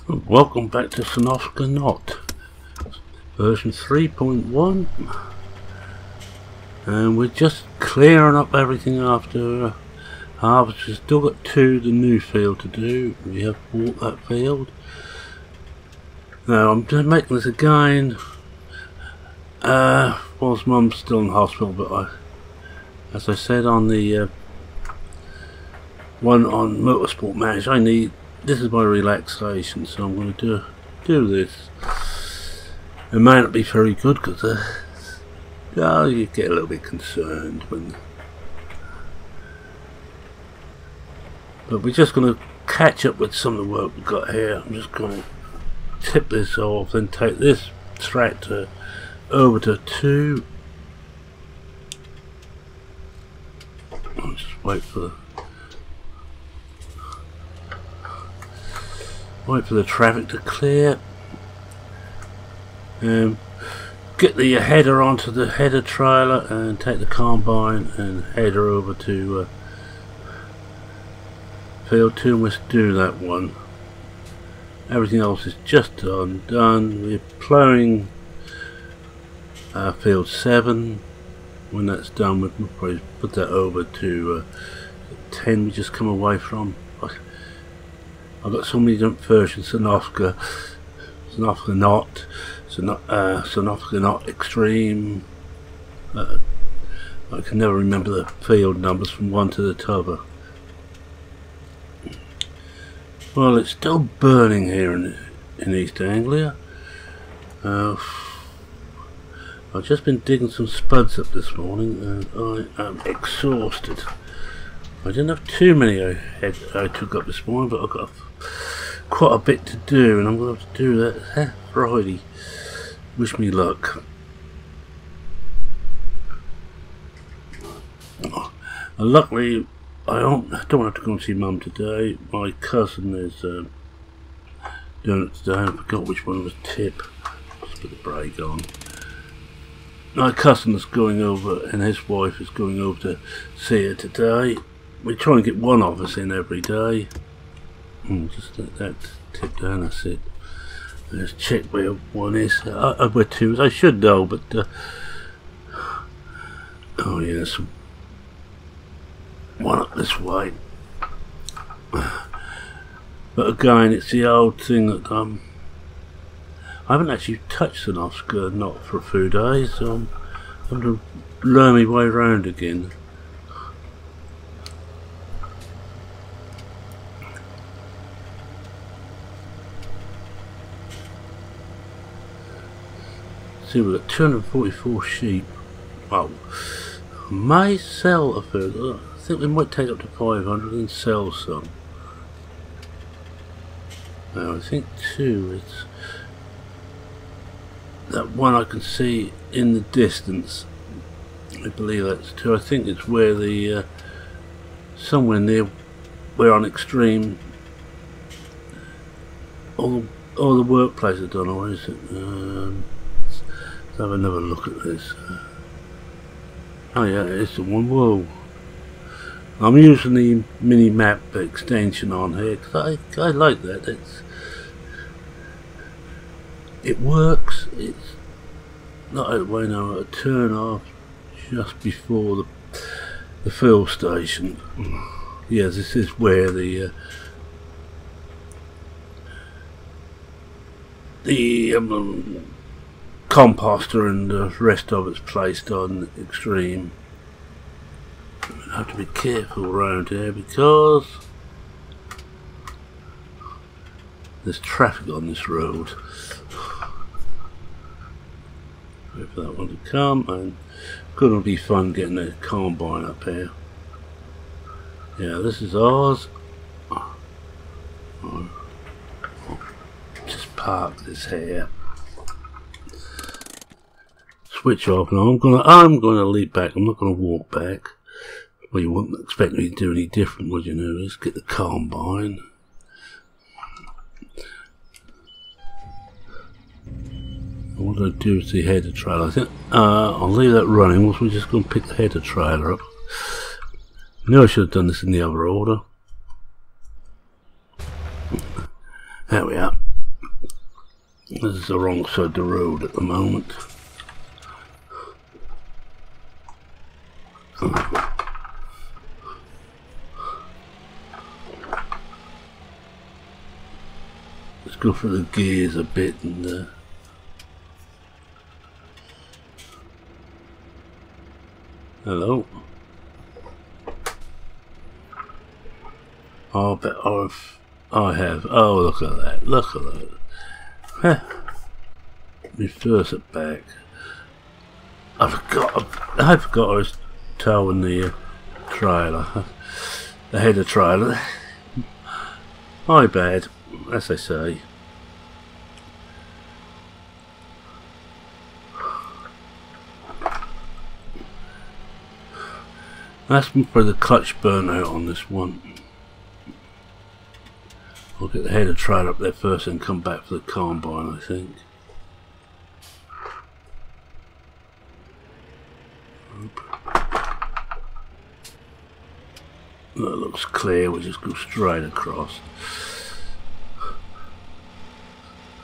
Welcome back to Sosnovka NOT, version 3.1, and we're just clearing up everything after harvest. We've still got the new field to do. We have bought that field. Now I'm just making this again whilst Mum's still in hospital, but as I said on the one on Motorsport Match, this is my relaxation, so I'm going to do this. It may not be very good because you get a little bit concerned when. But we're just going to catch up with some of the work we've got here. I'm just going to tip this off, then take this tractor over to 2. I'll just wait for the traffic to clear. Get the header onto the header trailer and take the combine and header over to field 2, and let's do that one. Everything else is just done. We're ploughing field 7. When that's done, we'll probably put that over to 10 we just come away from. I've got so many different versions: Sosnovka NOT, Sosnovka NOT Extreme. I can never remember the field numbers from one to the other. Well, it's still burning here in East Anglia. I've just been digging some spuds up this morning and I am exhausted. I didn't have too many I took up this morning, but I've got quite a bit to do, and I'm going to have to do that Friday. Wish me luck. And luckily, I don't have to go and see Mum today. My cousin is doing it today. I forgot which one was Tip. Just put the brake on. My cousin is going over, and his wife is going over to see her today. We try and get one of us in every day. Just let that tip down, that's it. Let's check where one is. Where 2 is. I should know, but oh yes, one up this way. But again, it's the old thing that I haven't actually touched the Sosnovka NOT for a few days, so I'm going to learn my way around again. See, we've got 244 sheep. Well, I may sell a few. I think we might take up to 500 and sell some. Now I think 2 is that one I can see in the distance. I believe that's 2. I think it's where the somewhere near where on Extreme all the workplaces are done, or is it? Let's have another look at this. Oh yeah, it's the one. Whoa! I'm using the mini map extension on here because I like that. It works. It's not out of the way now. A turn off just before the fill station. Yes, this is where the composter and the rest of it's placed on Extreme. I have to be careful around here because there's traffic on this road. Wait for that one to come, and gonna be fun getting the combine up here. Yeah, this is ours. Just park this here. Switch off now. I'm gonna leap back. I'm not gonna walk back. Well, you wouldn't expect me to do any different, would you? Know? Let's get the combine. What I'm going to do is the header trailer. I think I'll leave that running. We're just going to pick the header trailer up. I knew I should have done this in the other order. There we are. This is the wrong side of the road at the moment. Let's go for the gears a bit and hello. Oh, but I have. Oh, look at that! Look at that! Huh. Reverse it back. I forgot I was towing the trailer, the header trailer. My bad, as they say. That's for the clutch burnout on this one. I'll get the header trailer up there first and come back for the combine, I think. That looks clear, we'll just go straight across.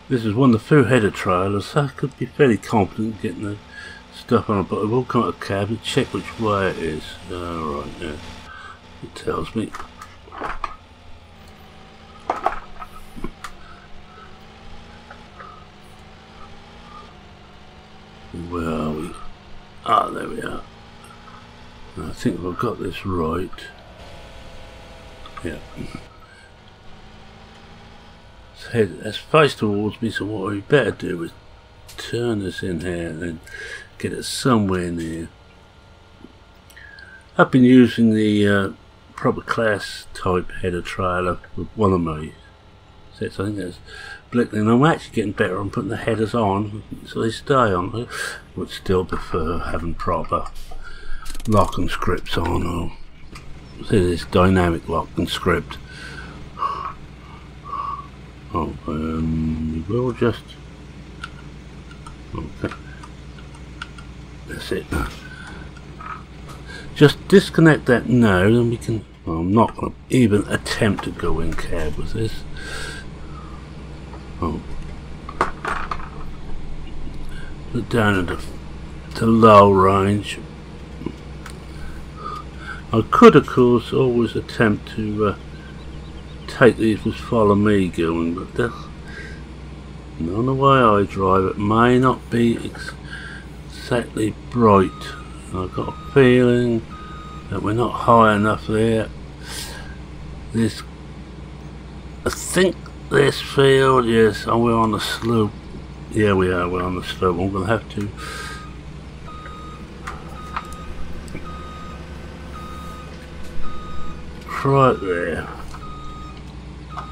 This is one of the few header trailers, so I could be fairly confident getting the stuff on it, but I will come out of the cab and check which way it is. Alright, yeah. It tells me. Where are we? Ah, there we are. I think I've got this right. Yeah. It's faced towards me, so what we better do is turn this in here and then get it somewhere near. I've been using the proper class type header trailer with one of my sets. I think that's Blickling, and I'm actually getting better on putting the headers on so they stay on. I would still prefer having proper lock and scripts on, or see this dynamic lock and script. Oh, we'll just okay. That's it. Just disconnect that now, and we can. Well, I'm not going to even attempt to go in cab with this. Oh. Put down into the low range. I could, of course, always attempt to take these with follow me going, but that's not the way I drive. It may not be exactly bright. I've got a feeling that we're not high enough there. This, I think this field, yes, oh, we're on the slope. Yeah, we are, we're on the slope. I'm going to have to right there.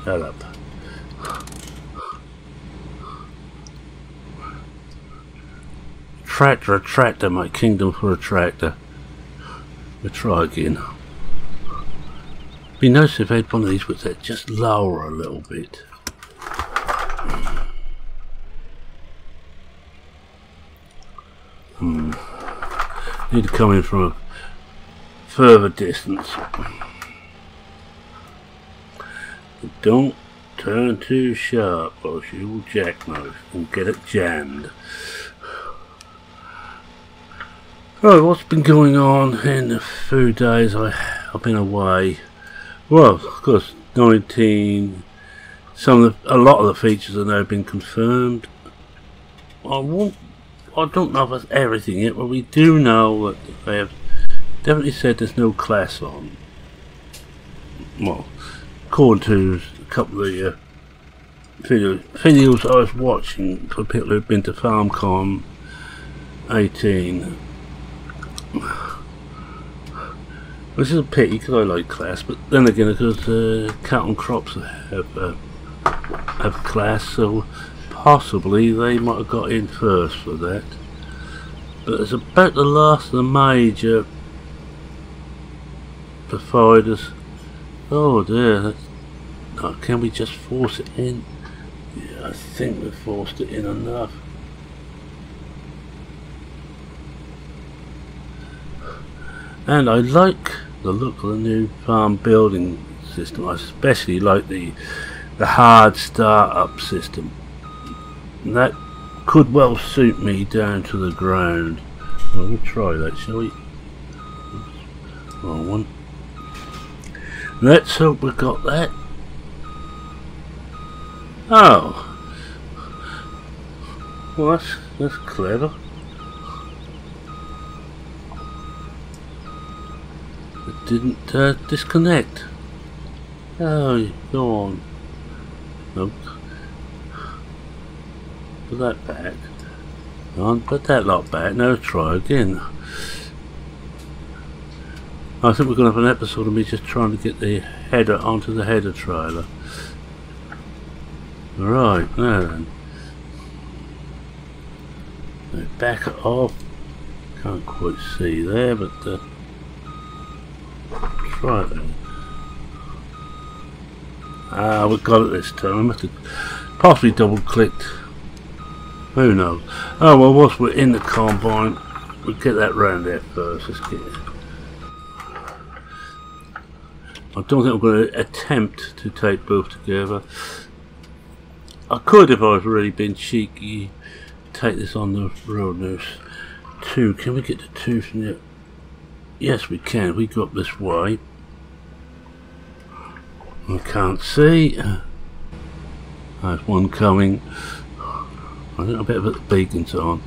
That up. Tractor, my kingdom for a tractor. We'll try again. Be nice if I had one of these with that just lower a little bit. Need to come in from a further distance. But don't turn too sharp or you will jackknife and get it jammed. Right, what's been going on in the few days I've been away? Well, of course, a lot of the features have now been confirmed. I don't know if that's everything yet, but we do know that they have definitely said there's no class on. Well, according to a couple of the videos I was watching for people who've been to FarmCon 18. Which is a pity because I like class, but then again, because cattle and crops have class, so possibly they might have got in first for that. But it's about the last of the major providers. Oh dear, can we just force it in? Yeah, I think we've forced it in enough. And I like the look of the new farm building system. I especially like the hard start-up system. That could well suit me down to the ground. Well, we'll try that, shall we? Oops, wrong one. Let's hope we got that. Oh, well, that's clever. It didn't disconnect. Oh, go on. Nope. Put that back. On, put that lot back. Now try again. I think we're going to have an episode of me just trying to get the header onto the header trailer. Right, now then. Now back it off. Can't quite see there, but try it then. Ah, we got it this time. I must have possibly double clicked. Who knows? Oh well, whilst we're in the combine, we'll get that round there first. Let's get it. I don't think I'm going to attempt to take both together. I could, if I was really being cheeky, take this on the road nurse 2. Can we get the 2 from there? Yes, we can. We go up this way. I can't see. There's one coming. I think I better put the beacons on.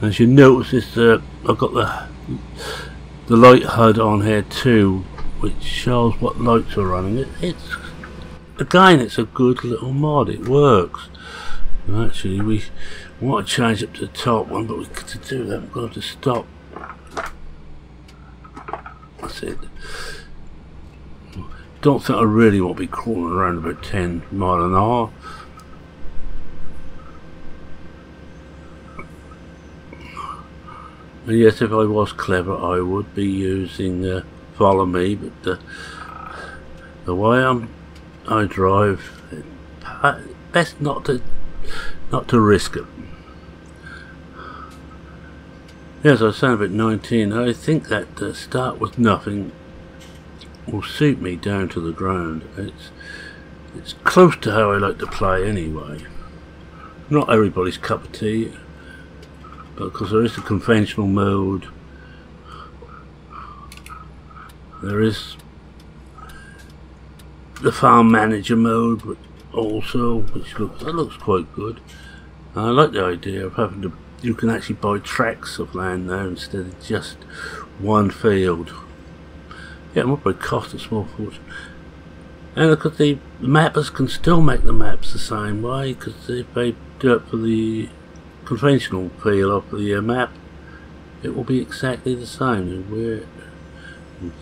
As you notice, I've got the light HUD on here too, which shows what lights are running. It's again, it's a good little mod. It works. And actually, we want to change up to the top one, but to do that, we're going to have to stop. That's it. Don't think I really want to be crawling around about 10 miles an hour. And yes, if I was clever, I would be using follow me, but the way I drive, best not to risk it. Yes, I was saying about 19. I think that start with nothing will suit me down to the ground. It's close to how I like to play anyway. Not everybody's cup of tea. Because there is the conventional mode, there is the farm manager mode, but also which looks quite good. I like the idea of having to, you can actually buy tracts of land now instead of just one field. Yeah, it might probably cost a small fortune. And look at the mappers can still make the maps the same way, because if they do it for the conventional feel of the map, it will be exactly the same. And we're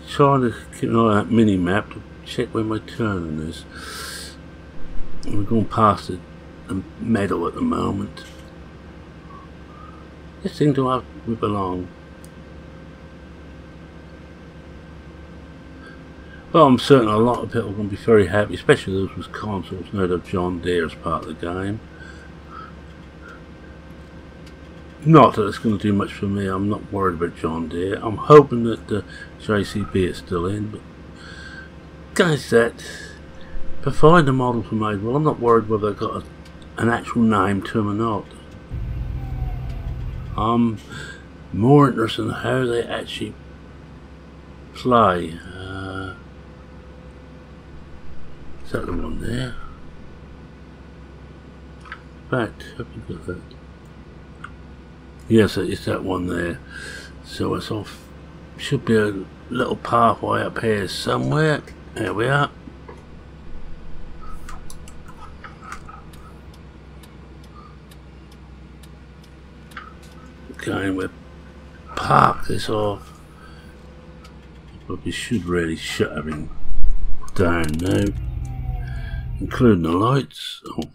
trying to keep an eye on that mini map to check where my turning is. And we're going past the meadow at the moment. This seems to have we belong. Well, I'm certain a lot of people are going to be very happy, especially those with consoles, now that John Deere is part of the game. Not that it's going to do much for me. I'm not worried about John Deere. I'm hoping that the JCB is still in, but guys, that provided the models are made well, I'm not worried whether they've got an actual name to them or not. I'm more interested in how they actually play. Is that the one there? In fact, have we got that? Yes, it's that one there. So it's off. Should be a little pathway up here somewhere. There we are. Okay, we'll park this off. But we should really shut everything down now, including the lights. Oh.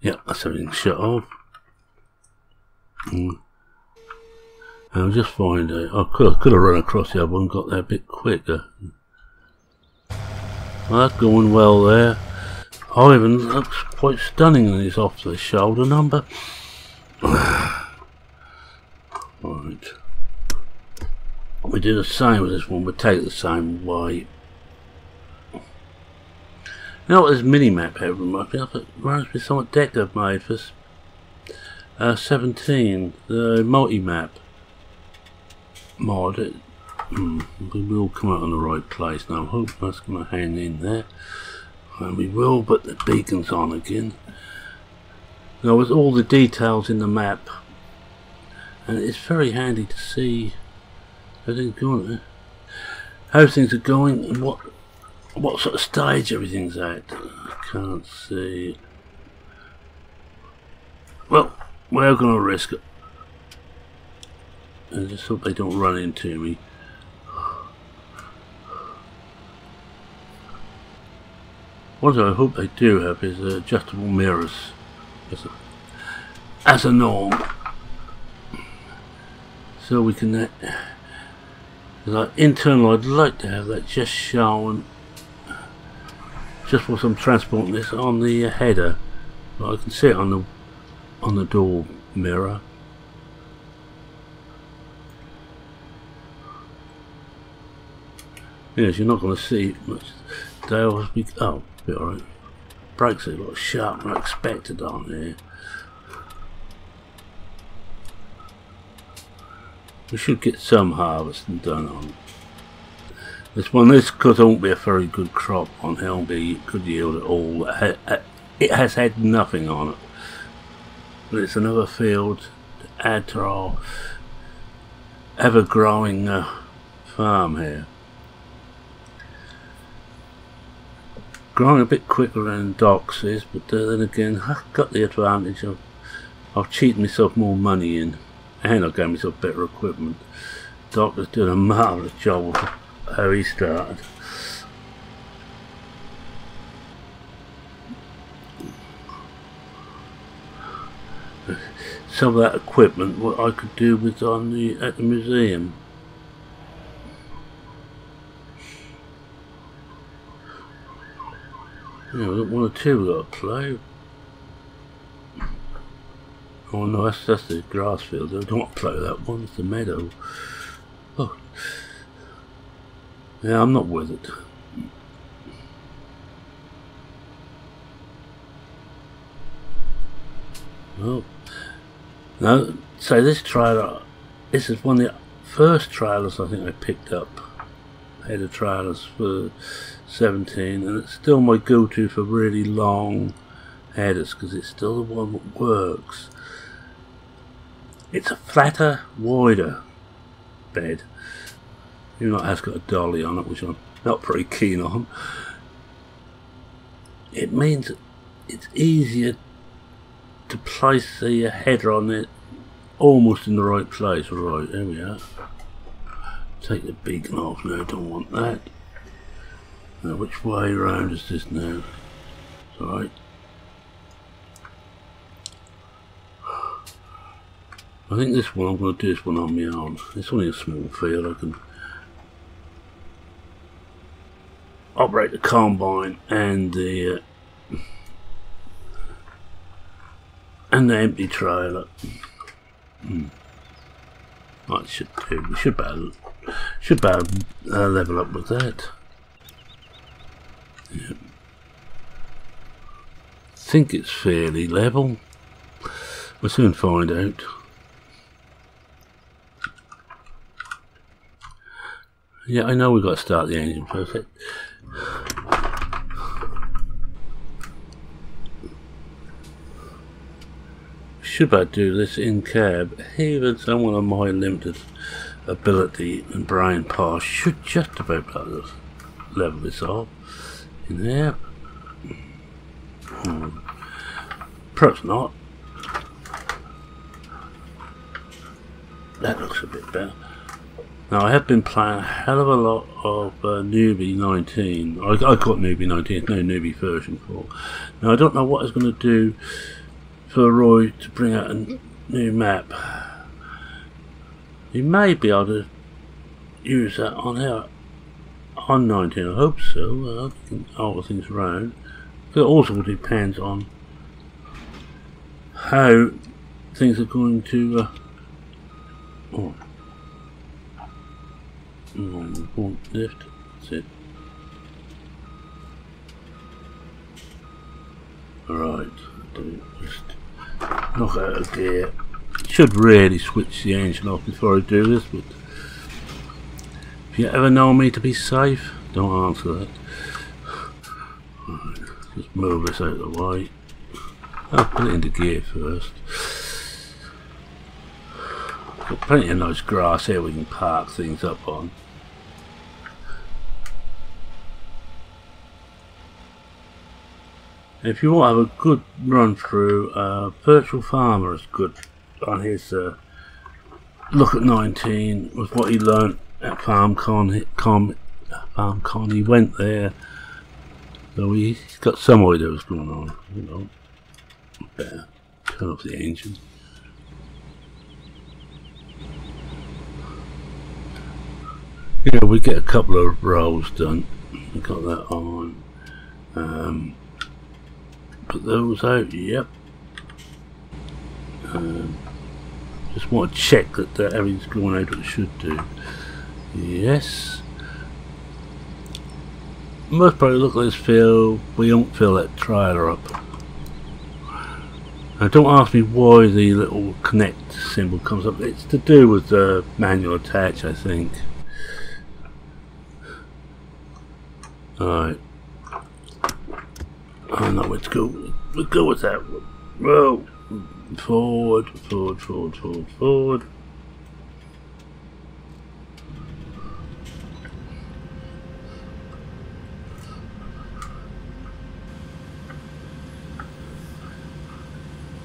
Yeah, that's everything shut off. I'll just find out. I could have run across the other one, got there a bit quicker. Well, that's going well there. Ivan looks quite stunning and he's off the shoulder number. Right. We do the same with this one, we take it the same way. You know what this mini-map here reminds me of? It reminds me of something Deck have made for 17, the multi-map mod. We will come out on the right place now. I hope that's going to hang in there. And we will, but the beacon's on again. Now with all the details in the map, and it's very handy to see everything's going, how things are going and what sort of stage everything's at. I can't see. Well, we're going to risk it. I just hope they don't run into me. What I hope they do have is adjustable mirrors as a norm. So we can, like internal, I'd like to have that just shown, just whilst I'm transporting this on the header. I can see it on the door mirror. Yes, you're not going to see much. They'll be, oh, be alright. Brakes are a lot sharper than I expected on here. We should get some harvesting done on this one. This because it won't be a very good crop on here, won't be good yield at all. It has had nothing on it. But it's another field to add to our ever growing farm here. Growing a bit quicker than Doc's is, but then again I've got the advantage of I've cheated myself more money in, and I gave myself better equipment. Doc has done a marvellous job of how he started. Some of that equipment what I could do with at the museum. Yeah, we've got one or two we've got to play. Oh no, that's the grass field. I don't want to play that one, it's the meadow. Oh. Yeah, I'm not with it. Well, no, so this trailer, this is one of the first trailers I think I picked up. Header trailers for 17, and it's still my go-to for really long headers because it's still the one that works. It's a flatter, wider bed. Even though it has got a dolly on it, which I'm not very keen on. It means it's easier to place the header on it almost in the right place. Right, there we are. Take the beacon off now, don't want that. Now which way round is this now? It's alright. I think this one, I'm going to do this one on my own. It's only a small field, I can operate the combine and the empty trailer. That should do. We should be able to level up with that. Yep. I think it's fairly level. We'll soon find out. Yeah, I know we've got to start the engine first. Should I do this in cab? Even someone of my limited ability and brain power should just about be able to level this off in there. Perhaps not. That looks a bit better. Now I have been playing a hell of a lot of Newbie 19. I got Newbie 19, it's no Newbie version 4. Now I don't know what it's going to do for Roy to bring out a new map. He may be able to use that on here on 19. I hope so. I can alter things around. It also depends on how things are going to. Won't lift. That's it. Right, just knock out of gear. Should really switch the engine off before I do this, but if you ever know me to be safe, don't answer that. Right, just move this out of the way. I'll put it into gear first. Got plenty of nice grass here we can park things up on. If you want to have a good run through, Virtual Farmer is good on his look at 19 with what he learnt at FarmCon. He went there, so he's got some idea what's going on. You know, better turn off the engine. Yeah, we get a couple of rows done. We got that on. Put those out. Yep. Just want to check that everything's going out what it should do. Yes. Most probably look at this field. We don't fill that trailer up. Now don't ask me why the little connect symbol comes up. It's to do with the manual attach, I think. Alright. I know where to go. We'll go with that one. Well, forward, forward, forward, forward, forward.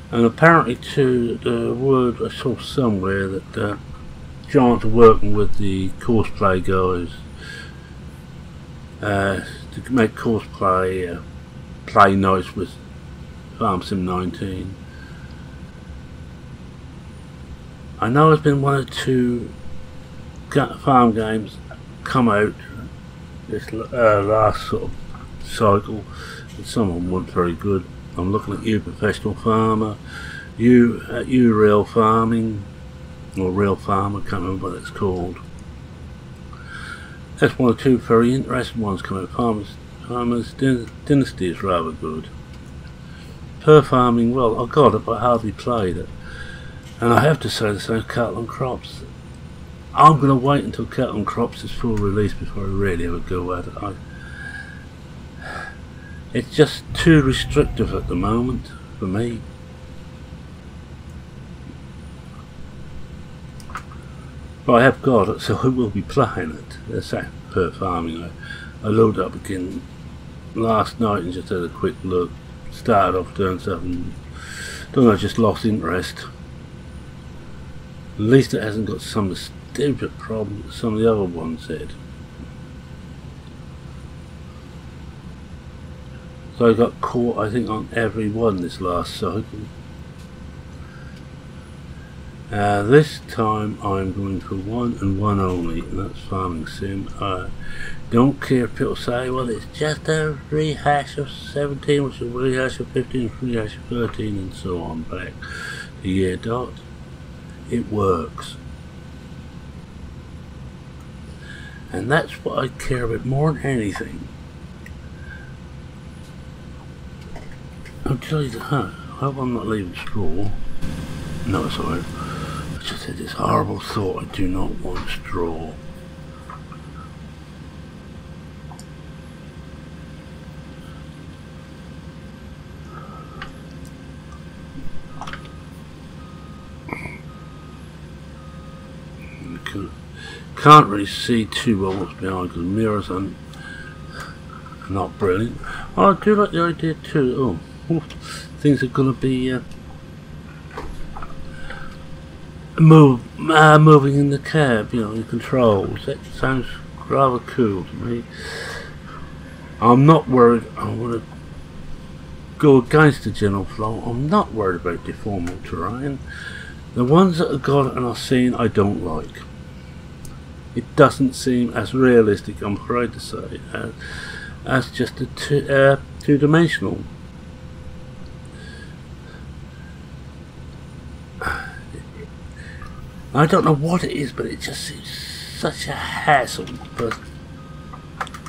And apparently too, the word I saw somewhere that John's working with the courseplay guys to make courseplay play nice with Farm Sim 19. I know there's been one or two farm games come out this last sort of cycle, and some of them weren't very good. I'm looking at You Professional Farmer, You Real Farming, or Real Farmer, can't remember what it's called. That's one or two very interesting ones coming out. Farmers Dynasty is rather good. Per Farming, well, I got it but I hardly played it. And I have to say the same Cattle and Crops. I'm going to wait until Cattle and Crops is full release before I really have a go at it. It's just too restrictive at the moment for me. But I have got it, so I will be playing it. That's that Per Farming. I loaded up again last night and just had a quick look. Started off doing something. Don't know, I just lost interest. At least it hasn't got some of the stupid problems that some of the other ones had. So I got caught, I think, on every one this last cycle. This time I'm going for one and one only, and that's Farming Sim. I don't care if people say, well, it's just a rehash of 17, which is a rehash of 15, rehash of 13, and so on back to year dot. It works. And that's what I care about more than anything. I'll tell you, I hope I'm not leaving straw. No, it's alright. I just had this horrible thought, I do not want straw. Can't really see too well what's behind because the mirrors are not brilliant. Oh, I do like the idea too. Oh, things are going to be moving in the cab, you know, in controls. That sounds rather cool to me. I'm not worried. I want to go against the general flow. I'm not worried about deformable terrain. The ones that I've got and I've seen, I don't like. It doesn't seem as realistic, I'm afraid to say, as just a two-dimensional. I don't know what it is, but it just seems such a hassle. But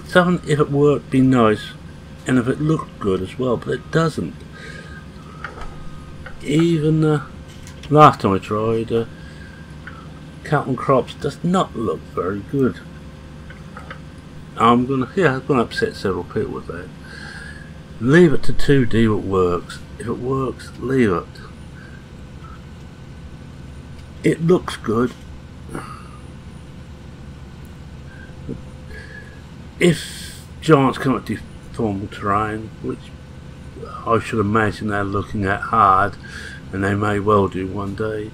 something, if it worked, be nice, and if it looked good as well. But it doesn't. even last time I tried, Captain Crops does not look very good. I'm gonna upset several people with that. Leave it to 2D what works. If it works, leave it. It looks good. If giants cannot deformable terrain, which I should imagine they're looking at hard, and they may well do one day,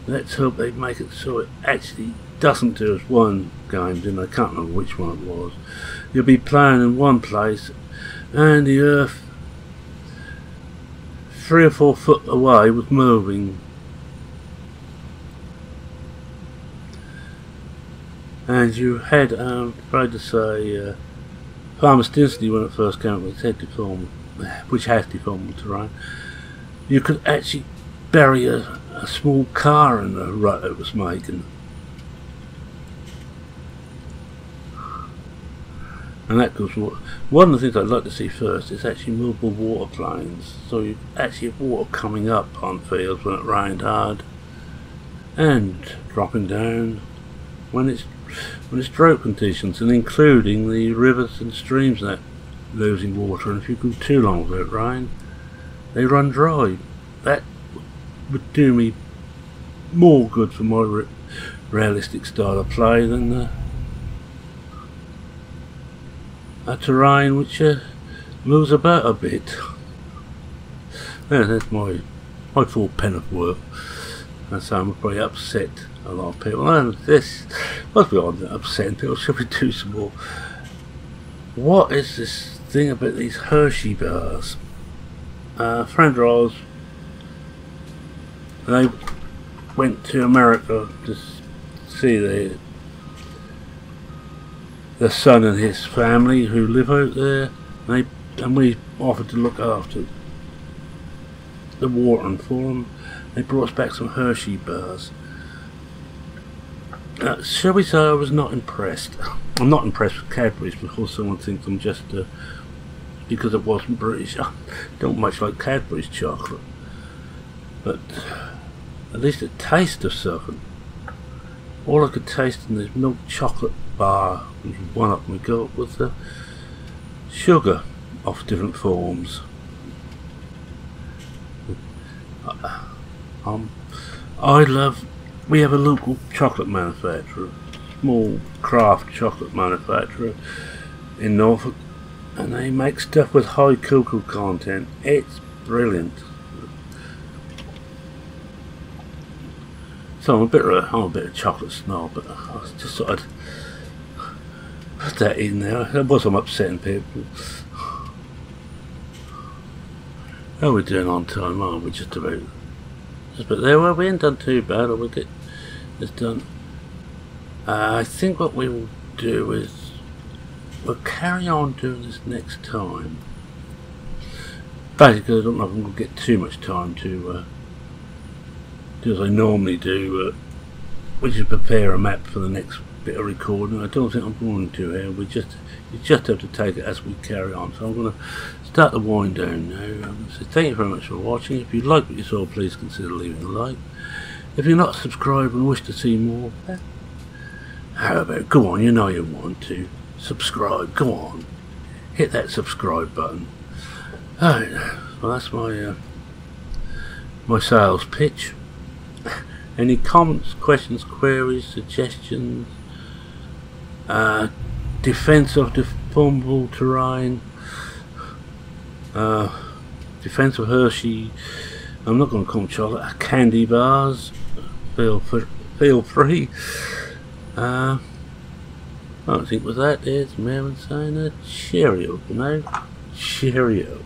let's hope they make it so it actually doesn't do as one game did. I can't remember which one it was. You'll be playing in one place and the earth 3 or 4 foot away was moving, and you had, afraid to say, Farmer's density when it first came up with which has deformable terrain. You could actually bury a small car in the rut it was making. And that goes, one of the things I'd like to see first is actually movable water planes, so you actually have water coming up on fields when it rained hard and dropping down when it's drought conditions, and including the rivers and streams that losing water, and if you go too long without rain they run dry. That would do me more good for my realistic style of play than a terrain which moves about a bit. Yeah, that's my full penneth worth, and so I'm probably upset a lot of people, and this must be on upsetting people. Should we do some more? What is this thing about these Hershey bars? Friend of ours, they went to America to see their son and his family who live out there, and we offered to look after the watering for them. They brought us back some Hershey bars. Shall we say I was not impressed. I'm not impressed with Cadbury's because someone thinks I'm just because it wasn't British. I don't much like Cadbury's chocolate, but at least it tasted of something. All I could taste in this milk chocolate bar, which was one up we got, was the sugar of different forms. We have a local chocolate manufacturer, small craft chocolate manufacturer in Norfolk, and they make stuff with high cocoa content. It's brilliant. So I'm a bit of chocolate snob, but I just thought I'd put that in there. It was, I'm upsetting people. How are we doing on time? Aren't we just about there? Well, we ain't done too bad. We'll get this done. I think what we will do is we'll carry on doing this next time. Basically, I don't know if I'm going to get too much time to do as I normally do, which is prepare a map for the next bit of recording. I don't think I'm going to here. You just have to take it as we carry on. So I'm going to start the wind down now. So thank you very much for watching. If you like what you saw, please consider leaving a like. If you're not subscribed and wish to see more, how about, go on, you know you want to subscribe, go on, hit that subscribe button. Alright, well that's my sales pitch. Any comments, questions, queries, suggestions, defense of deformable terrain, defense of Hershey, I'm not going to call them chocolate, candy bars, feel free. I don't think with that, there's Mary saying a cheerio, you know, cheerio.